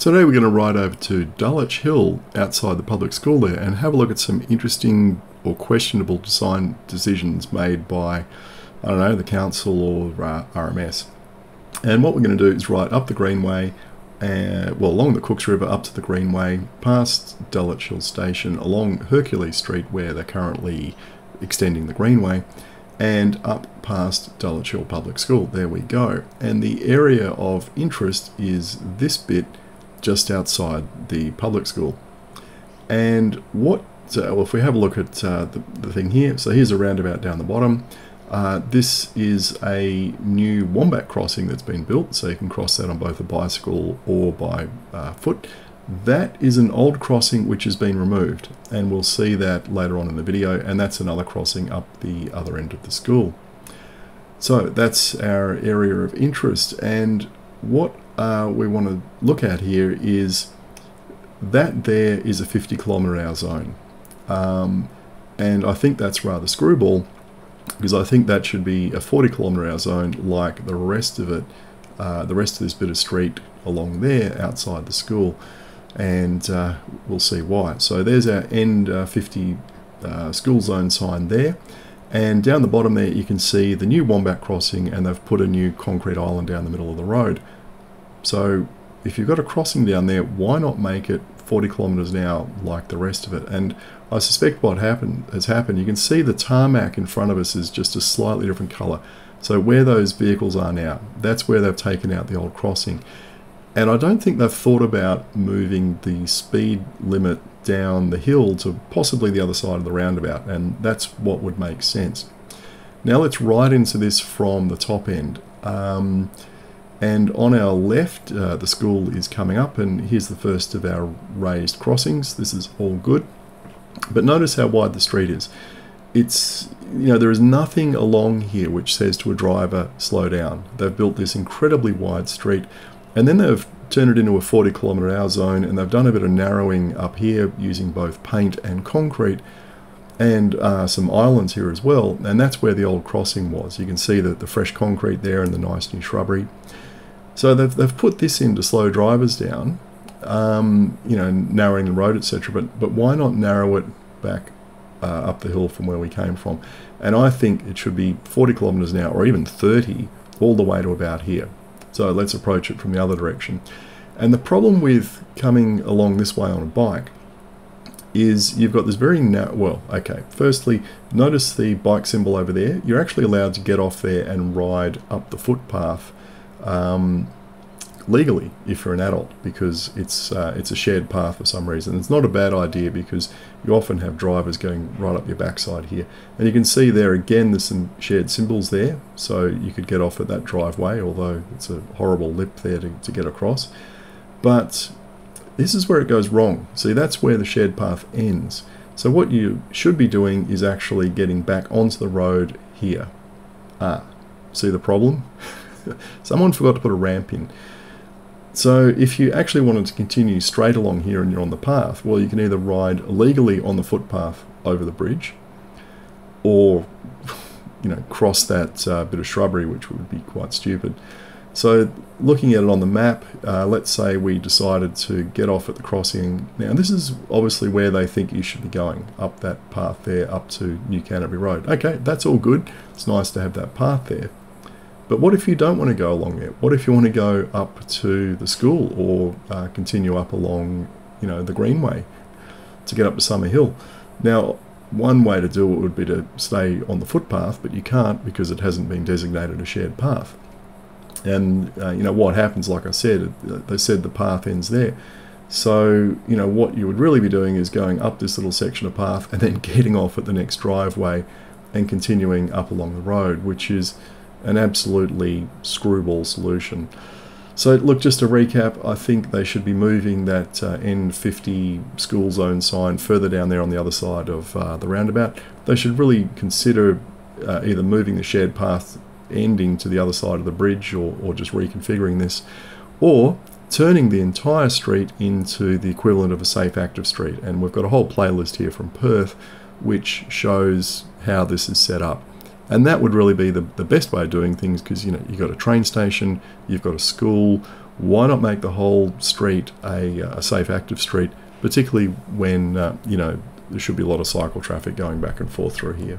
Today we're going to ride over to Dulwich Hill outside the public school there and have a look at some interesting or questionable design decisions made by, I don't know, the council or RMS. And what we're going to do is ride up the Greenway, along the Cooks River up to the Greenway, past Dulwich Hill Station, along Hercules Street where they're currently extending the Greenway, and up past Dulwich Hill Public School. There we go. And the area of interest is this bit just outside the public school. And if we have a look at the thing here, so here's a roundabout down the bottom. This is a new wombat crossing that's been built, so you can cross that on both a bicycle or by foot. That is an old crossing which has been removed, and we'll see that later on in the video, and that's another crossing up the other end of the school. So that's our area of interest, and what we want to look at here is that there is a 50 km/h zone, and I think that's rather screwball, because I think that should be a 40 km/h zone like the rest of it, the rest of this bit of street along there outside the school, and we'll see why. So there's our end 50 school zone sign there, and down the bottom there you can see the new wombat crossing, and they've put a new concrete island down the middle of the road. So if you've got a crossing down there, why not make it 40 km/h like the rest of it? And I suspect what has happened, you can see the tarmac in front of us is just a slightly different colour. So where those vehicles are now, that's where they've taken out the old crossing. And I don't think they've thought about moving the speed limit down the hill to possibly the other side of the roundabout, and that's what would make sense. Now let's ride into this from the top end. And on our left, the school is coming up, and here's the first of our raised crossings. This is all good. But notice how wide the street is. It's, there is nothing along here which says to a driver, slow down. They've built this incredibly wide street, and then they've turned it into a 40 km/h zone, and they've done a bit of narrowing up here using both paint and concrete, and some islands here as well, and that's where the old crossing was. You can see that the fresh concrete there and the nice new shrubbery. So they've put this in to slow drivers down, narrowing the road, etc. But why not narrow it back up the hill from where we came from? And I think it should be 40 km/h or even 30 all the way to about here. So let's approach it from the other direction. And the problem with coming along this way on a bike is you've got this very narrow, firstly, notice the bike symbol over there. You're actually allowed to get off there and ride up the footpath legally if you're an adult, because it's a shared path for some reason. It's not a bad idea because you often have drivers going right up your backside here, and you can see there again there's some shared symbols there, so you could get off at that driveway, although it's a horrible lip there to get across. But this is where it goes wrong. See, that's where the shared path ends. So what you should be doing is actually getting back onto the road here. See the problem? Someone forgot to put a ramp in. So if you actually wanted to continue straight along here and you're on the path, well, you can either ride legally on the footpath over the bridge, or cross that bit of shrubbery, which would be quite stupid. So looking at it on the map, let's say we decided to get off at the crossing. Now this is obviously where they think you should be going, up that path there, up to New Canterbury Road. Okay, that's all good. It's nice to have that path there. But what if you don't want to go along there? What if you want to go up to the school, or continue up along, the Greenway to get up to Summer Hill? Now, one way to do it would be to stay on the footpath, but you can't because it hasn't been designated a shared path. And what happens, like I said, they said the path ends there. So, what you would really be doing is going up this little section of path and then getting off at the next driveway and continuing up along the road, which is an absolutely screwball solution. So look, just to recap, I think they should be moving that N50 school zone sign further down there on the other side of the roundabout. They should really consider either moving the shared path ending to the other side of the bridge, or just reconfiguring this, or turning the entire street into the equivalent of a safe active street. And we've got a whole playlist here from Perth which shows how this is set up. And that would really be the best way of doing things, because you've got a train station, you've got a school, why not make the whole street a safe, active street, particularly when, you know, there should be a lot of cycle traffic going back and forth through here.